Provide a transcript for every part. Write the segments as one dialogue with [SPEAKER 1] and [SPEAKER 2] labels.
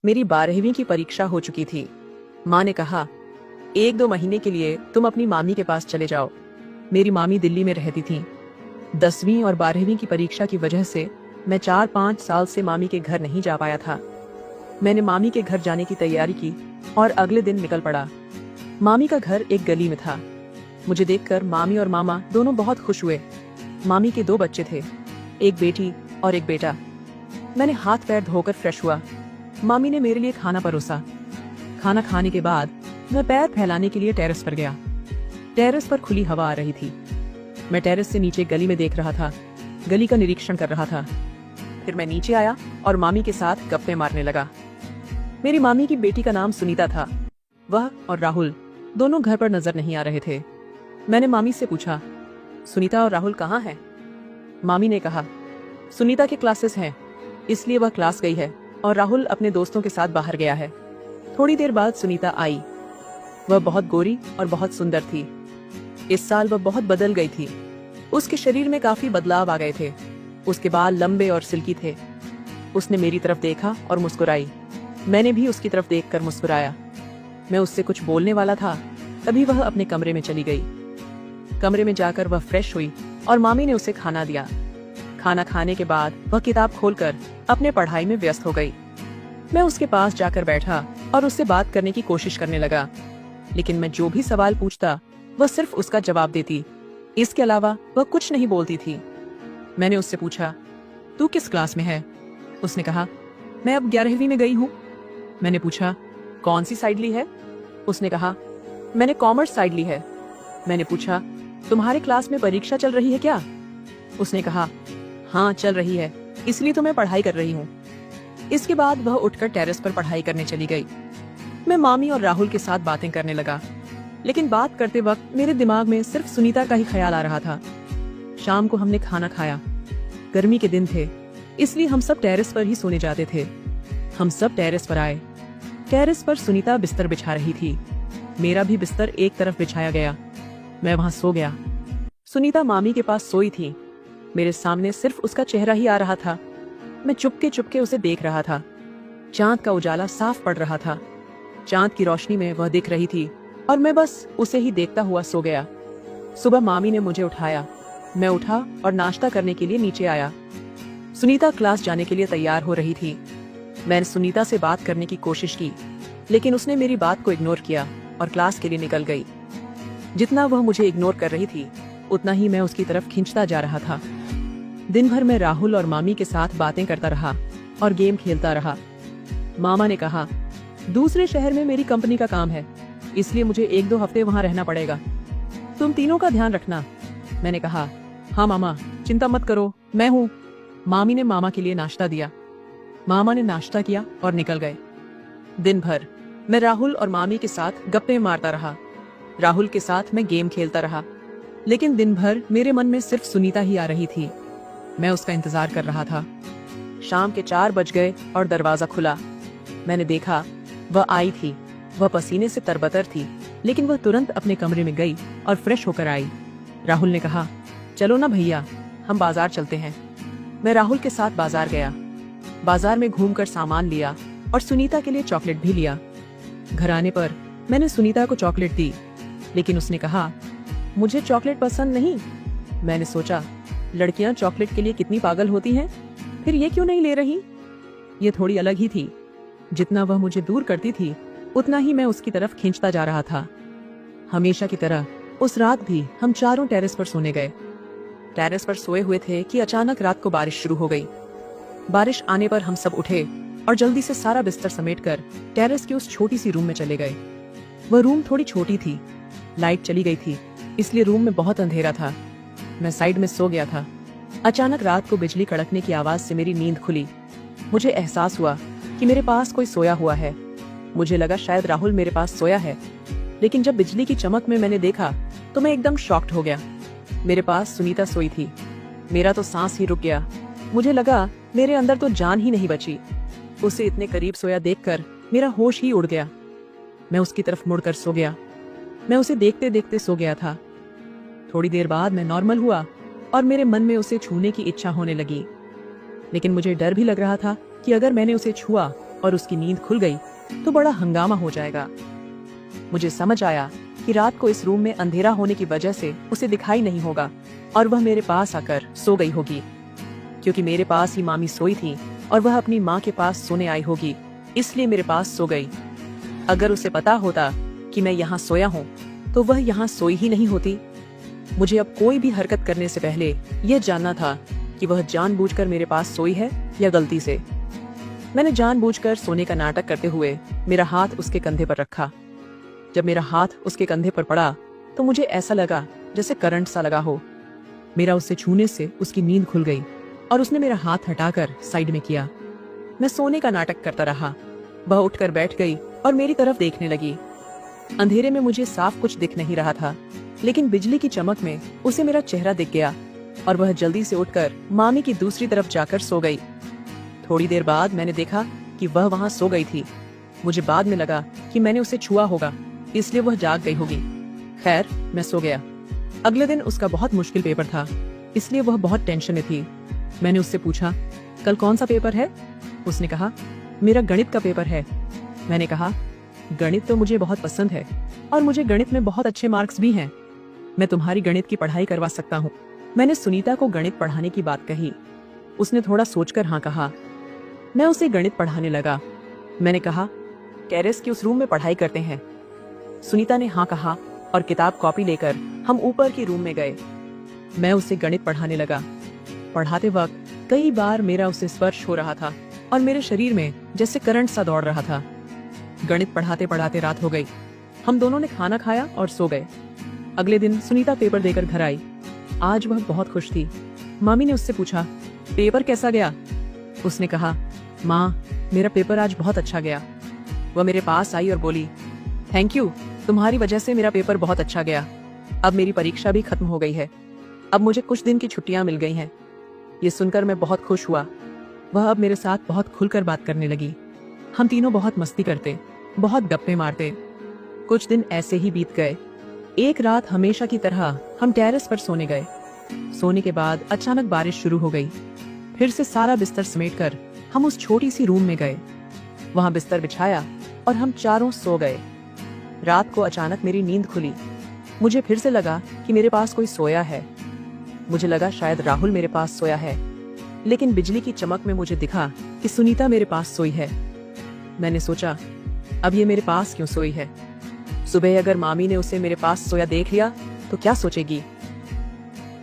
[SPEAKER 1] मेरी 12वीं की परीक्षा हो चुकी थी। माँ ने कहा, 1-2 महीने के लिए तुम अपनी मामी के पास चले जाओ। मेरी मामी दिल्ली में रहती थी। 10वीं और 12वीं की परीक्षा की वजह से मैं 4-5 साल से मामी के घर नहीं जा पाया था। मैंने मामी के घर जाने की तैयारी की और अगले दिन निकल पड़ा। मामी का घर एक गली में था। मुझे देखकर मामी और मामा दोनों बहुत खुश हुए। मामी के 2 बच्चे थे, एक बेटी और एक बेटा। मैंने हाथ पैर धोकर फ्रेश हुआ। मामी ने मेरे लिए खाना परोसा। खाना खाने के बाद मैं पैर फैलाने के लिए टेरेस पर गया। टेरेस पर खुली हवा आ रही थी। मैं टेरेस से नीचे गली में देख रहा था, गली का निरीक्षण कर रहा था। फिर मैं नीचे आया और मामी के साथ गप्पे मारने लगा। मेरी मामी की बेटी का नाम सुनीता था। वह और राहुल दोनों घर पर नजर नहीं आ रहे थे। मैंने मामी से पूछा, सुनीता और राहुल कहाँ हैं? मामी ने कहा, सुनीता के क्लासेस हैं, इसलिए वह क्लास गई है और राहुल अपने दोस्तों के साथ बाहर गया है। थोड़ी देर बाद सुनीता आई। वह बहुत गोरी और बहुत सुंदर थी। इस साल वह बहुत बदल गई थी। उसके शरीर में काफी बदलाव आ गए थे। उसके बाल लंबे और सिल्की थे। उसने मेरी तरफ देखा और मुस्कुराई। मैंने भी उसकी तरफ देखकर मुस्कुराया। मैं उससे कुछ बोलने वाला था, तभी वह अपने कमरे में चली गई। कमरे में जाकर वह फ्रेश हुई और मामी ने उसे खाना दिया। खाना खाने के बाद वह किताब खोलकर अपने पढ़ाई में व्यस्त हो गई। मैं उसके पास जाकर बैठा और उससे बात करने की कोशिश करने लगा, लेकिन मैं जो भी सवाल पूछता वह सिर्फ उसका जवाब देती। इसके अलावा वह कुछ नहीं बोलती थी। मैंने उससे पूछा, तू किस क्लास में है? उसने कहा, मैं अब 11वीं में गई हूँ। मैंने पूछा, कौन सी साइड ली है? उसने कहा, मैंने कॉमर्स साइड ली है। मैंने पूछा, तुम्हारे क्लास में परीक्षा चल रही है क्या? उसने कहा, हाँ चल रही है, इसलिए तो मैं पढ़ाई कर रही हूँ। इसके बाद वह उठकर टेरेस पर पढ़ाई करने चली गई। मैं मामी और राहुल के साथ बातें करने लगा, लेकिन बात करते वक्त मेरे दिमाग में सिर्फ सुनीता का ही ख्याल आ रहा था। शाम को हमने खाना खाया। गर्मी के दिन थे, इसलिए हम सब टेरेस पर ही सोने जाते थे। हम सब टेरेस पर आए। टेरेस पर सुनीता बिस्तर बिछा रही थी। मेरा भी बिस्तर एक तरफ बिछाया गया। मैं वहां सो गया। सुनीता मामी के पास सोई थी। मेरे सामने सिर्फ उसका चेहरा ही आ रहा था। मैं चुपके चुपके उसे देख रहा था। चांद का उजाला साफ पड़ रहा था। चांद की रोशनी में वह दिख रही थी और मैं बस उसे ही देखता हुआ सो गया। सुबह मामी ने मुझे उठाया। मैं उठा और नाश्ता करने के लिए नीचे आया। सुनीता क्लास जाने के लिए तैयार हो रही थी। मैंने सुनीता से बात करने की कोशिश की, लेकिन उसने मेरी बात को इग्नोर किया और क्लास के लिए निकल गई। जितना वह मुझे इग्नोर कर रही थी, उतना ही मैं उसकी तरफ खींचता जा रहा था। दिन भर मैं राहुल और मामी के साथ बातें करता रहा और गेम खेलता रहा। मामा ने कहा, दूसरे शहर में मेरी कंपनी का काम है, इसलिए मुझे 1-2 हफ्ते वहाँ रहना पड़ेगा। तुम तीनों का ध्यान रखना। मैंने कहा, हाँ मामा, चिंता मत करो, मैं हूँ। मामी ने मामा के लिए नाश्ता दिया। मामा ने नाश्ता किया और निकल गए। दिन भर मैं राहुल और मामी के साथ गप्पे मारता रहा। राहुल के साथ मैं गेम खेलता रहा, लेकिन दिन भर मेरे मन में सिर्फ सुनीता ही आ रही थी। मैं उसका इंतजार कर रहा था। शाम के 4 बज गए और दरवाजा खुला। मैंने देखा वह आई थी। वह पसीने से तरबतर थी, लेकिन वह तुरंत अपने कमरे में गई और फ्रेश होकर आई। राहुल ने कहा, चलो ना भैया, हम बाजार चलते हैं। मैं राहुल के साथ बाजार गया। बाजार में घूमकर सामान लिया और सुनीता के लिए चॉकलेट भी लिया। घर आने पर मैंने सुनीता को चॉकलेट दी, लेकिन उसने कहा, मुझे चॉकलेट पसंद नहीं। मैंने सोचा, लड़कियां चॉकलेट के लिए कितनी पागल होती हैं, फिर ये क्यों नहीं ले रही? ये थोड़ी अलग ही थी। जितना वह मुझे दूर करती थी, उतना ही मैं उसकी तरफ खींचता जा रहा था। हमेशा की तरह उस रात भी हम चारों टेरेस पर सोने गए। टेरेस पर सोए हुए थे कि अचानक रात को बारिश शुरू हो गई। बारिश आने पर हम सब उठे और जल्दी से सारा बिस्तर समेटकर टेरेस के उस छोटी सी रूम में चले गए। वह रूम थोड़ी छोटी थी। लाइट चली गई थी, इसलिए रूम में बहुत अंधेरा था। मैं साइड में सो गया था। अचानक रात को बिजली कड़कने की आवाज से मेरी नींद खुली। मुझे एहसास हुआ कि मेरे पास कोई सोया हुआ है। मुझे लगा शायद राहुल मेरे पास सोया है, लेकिन जब बिजली की चमक में मैंने देखा तो मैं एकदम शॉक्ड हो गया। मेरे पास सुनीता सोई थी। मेरा तो सांस ही रुक गया। मुझे लगा मेरे अंदर तो जान ही नहीं बची। उसे इतने करीब सोया देखकर मेरा होश ही उड़ गया। मैं उसकी तरफ मुड़कर सो गया। मैं उसे देखते देखते सो गया था। थोड़ी देर बाद मैं नॉर्मल हुआ और मेरे मन में उसे छूने की इच्छा होने लगी, लेकिन मुझे डर भी लग रहा था कि अगर मैंने उसे छुआ और उसकी नींद खुल गई तो बड़ा हंगामा हो जाएगा। मुझे समझ आया कि रात को इस रूम में अंधेरा होने की वजह से उसे दिखाई नहीं होगा और वह मेरे पास आकर सो गई होगी, क्योंकि मेरे पास ही मामी सोई थी और वह अपनी माँ के पास सोने आई होगी, इसलिए मेरे पास सो गई। अगर उसे पता होता कि मैं यहाँ सोया हूँ तो वह यहाँ सोई ही नहीं होती। मुझे अब कोई भी हरकत करने से पहले यह जानना था कि वह जानबूझकर मेरे पास सोई है या गलती से। मैंने जानबूझकर सोने का नाटक करते हुए मेरा हाथ उसके कंधे पर रखा। जब मेरा हाथ उसके कंधे पर पड़ा तो मुझे ऐसा लगा जैसे करंट सा लगा हो। मेरा उसे छूने से उसकी नींद खुल गई और उसने मेरा हाथ हटाकर साइड में किया। मैं सोने का नाटक करता रहा। वह उठकर बैठ गई और मेरी तरफ देखने लगी। अंधेरे में मुझे साफ कुछ दिख नहीं रहा था, लेकिन बिजली की चमक में उसे मेरा चेहरा दिख गया और वह जल्दी से उठकर मामी की दूसरी तरफ जाकर सो गई। थोड़ी देर बाद मैंने देखा कि वह वहाँ सो गई थी। मुझे बाद में लगा कि मैंने उसे छुआ होगा, इसलिए वह जाग गई होगी। खैर, मैं सो गया। अगले दिन उसका बहुत मुश्किल पेपर था, इसलिए वह बहुत टेंशन में थी। मैंने उससे पूछा, कल कौन सा पेपर है? उसने कहा, मेरा गणित का पेपर है। मैंने कहा, गणित तो मुझे बहुत पसंद है और मुझे गणित में बहुत अच्छे मार्क्स भी हैं। मैं तुम्हारी गणित की पढ़ाई करवा सकता हूँ। मैंने सुनीता को गणित पढ़ाने की बात कही। उसने थोड़ा सोचकर हाँ कहा। मैं उसे गणित पढ़ाने लगा। मैंने कहा, टेरेस के उस रूम में पढ़ाई करते हैं। सुनीता ने हाँ कहा और किताब कॉपी लेकर हम ऊपर के रूम में गए। मैं उसे गणित पढ़ाने लगा। पढ़ाते वक्त कई बार मेरा उसे स्पर्श हो रहा था और मेरे शरीर में जैसे करंट सा दौड़ रहा था। गणित पढ़ाते पढ़ाते रात हो गई। हम दोनों ने खाना खाया और सो गए। अगले दिन सुनीता पेपर देकर घर आई। आज वह बहुत खुश थी। मामी ने उससे पूछा, पेपर कैसा गया? उसने कहा, माँ, मेरा पेपर आज बहुत अच्छा गया। वह मेरे पास आई और बोली, थैंक यू, तुम्हारी वजह से मेरा पेपर बहुत अच्छा गया। अब मेरी परीक्षा भी खत्म हो गई है। अब मुझे कुछ दिन की छुट्टियां मिल गई हैं। ये सुनकर मैं बहुत खुश हुआ। वह अब मेरे साथ बहुत खुलकर बात करने लगी। हम तीनों बहुत मस्ती करते, बहुत गप्पे मारते। कुछ दिन ऐसे ही बीत गए। एक रात हमेशा की तरह हम टेरेस पर सोने गए। सोने के बाद अचानक बारिश शुरू हो गई। फिर से सारा बिस्तर समेटकर हम उस छोटी सी रूम में गए। वहां बिस्तर बिछाया और हम चारों सो गए। रात को अचानक मेरी नींद खुली। मुझे फिर से लगा कि मेरे पास कोई सोया है। मुझे लगा शायद राहुल मेरे पास सोया है, लेकिन बिजली की चमक में मुझे दिखा कि सुनीता मेरे पास सोई है। मैंने सोचा, अब ये मेरे पास क्यों सोई है? सुबह अगर मामी ने उसे मेरे पास सोया देख लिया तो क्या सोचेगी?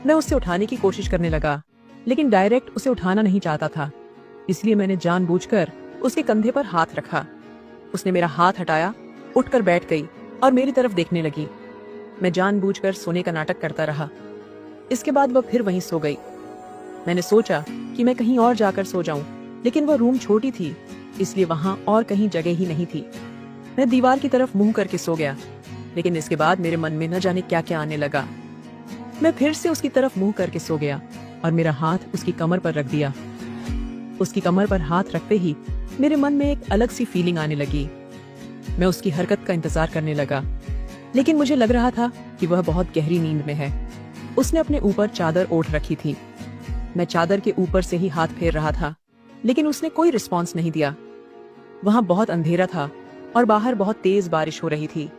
[SPEAKER 1] मैं उसे उठाने की कोशिश करने लगा, लेकिन डायरेक्ट उसे उठाना नहीं चाहता था, इसलिए मैंने जानबूझकर उसके कंधे पर हाथ रखा। उसने मेरा हाथ हटाया, उठकर बैठ गई और मेरी तरफ देखने लगी। मैं जानबूझकर सोने का नाटक करता रहा। इसके बाद वह फिर वहीं सो गई। मैंने सोचा कि मैं कहीं और जाकर सो जाऊं, लेकिन वह रूम छोटी थी, इसलिए वहां और कहीं जगह ही नहीं थी। मैं दीवार की तरफ मुंह करके सो गया, लेकिन इसके बाद मेरे मन में न जाने क्या क्या आने लगा। मैं फिर से उसकी तरफ मुंह करके सो गया और मेरा हाथ उसकी कमर पर रख दिया। उसकी कमर पर हाथ रखते ही मेरे मन में एक अलग सी फीलिंग आने लगी। मैं उसकी हरकत का इंतजार करने लगा, लेकिन मुझे लग रहा था कि वह बहुत गहरी नींद में है। उसने अपने ऊपर चादर ओढ़ रखी थी। मैं चादर के ऊपर से ही हाथ फेर रहा था, लेकिन उसने कोई रिस्पॉन्स नहीं दिया। वहां बहुत अंधेरा था और बाहर बहुत तेज बारिश हो रही थी।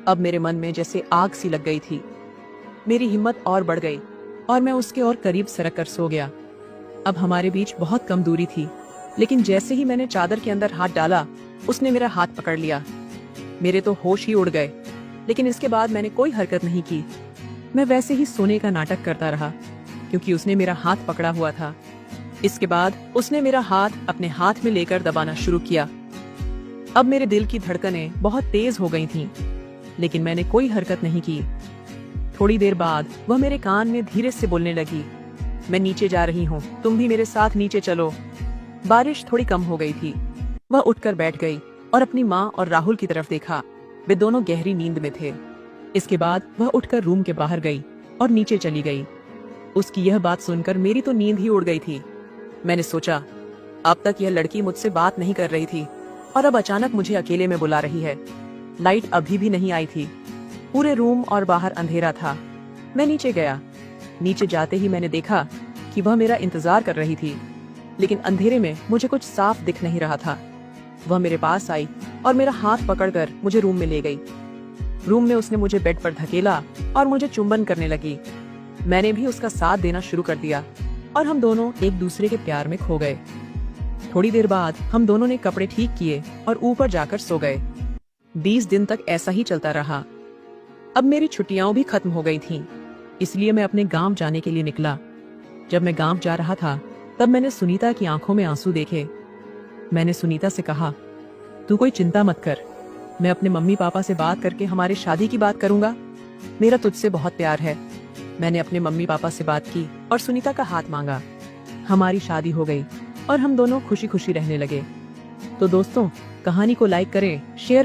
[SPEAKER 1] अब मेरे मन में जैसे आग सी लग गई थी। मेरी हिम्मत और बढ़ गई और मैं उसके और करीब सरक कर सो गया। अब हमारे बीच बहुत कम दूरी थी, लेकिन जैसे ही मैंने चादर के अंदर हाथ डाला, उसने मेरा हाथ पकड़ लिया। मेरे तो होश ही उड़ गए, लेकिन इसके बाद मैंने कोई हरकत नहीं की। मैं वैसे ही सोने का नाटक करता रहा, क्योंकि उसने मेरा हाथ पकड़ा हुआ था। इसके बाद उसने मेरा हाथ अपने हाथ में लेकर दबाना शुरू किया। अब मेरे दिल की धड़कनें बहुत तेज हो गई थीं, लेकिन मैंने कोई हरकत नहीं की। थोड़ी देर बाद वह मेरे कान में धीरे से बोलने लगी, मैं नीचे जा रही हूँ, तुम भी मेरे साथ नीचे चलो। बारिश थोड़ी कम हो गई थी। वह उठकर बैठ गई और अपनी माँ और राहुल की तरफ देखा। वे दोनों गहरी नींद में थे। इसके बाद वह उठकर रूम के बाहर गई और नीचे चली गई। उसकी यह बात सुनकर मेरी तो नींद ही उड़ गई थी। मैंने सोचा, अब तक यह लड़की मुझसे बात नहीं कर रही थी और अब अचानक मुझे अकेले में बुला रही है। लाइट अभी भी नहीं आई थी। पूरे रूम और बाहर अंधेरा था। मैं नीचे गया। नीचे जाते ही मैंने देखा कि वह मेरा इंतजार कर रही थी, लेकिन अंधेरे में मुझे कुछ साफ दिख नहीं रहा था। वह मेरे पास आई और मेरा हाथ पकड़कर मुझे रूम में ले गई। रूम में उसने मुझे बेड पर धकेला और मुझे चुंबन करने लगी। मैंने भी उसका साथ देना शुरू कर दिया और हम दोनों एक दूसरे के प्यार में खो गए। थोड़ी देर बाद हम दोनों ने कपड़े ठीक किए और ऊपर जाकर सो गए। 20 दिन तक ऐसा ही चलता रहा। अब मेरी छुट्टियां भी खत्म हो गई थीं, इसलिए मैं अपने गांव जाने के लिए निकला। जब मैं गांव जा रहा था तब मैंने सुनीता की आंखों में आंसू देखे। मैंने सुनीता से कहा, तू कोई चिंता मत कर, मैं अपने मम्मी पापा से बात करके हमारी शादी की बात करूंगा। मेरा तुझसे बहुत प्यार है। मैंने अपने मम्मी पापा से बात की और सुनीता का हाथ मांगा। हमारी शादी हो गई और हम दोनों खुशी खुशी रहने लगे। तो दोस्तों, कहानी को लाइक करें, शेयर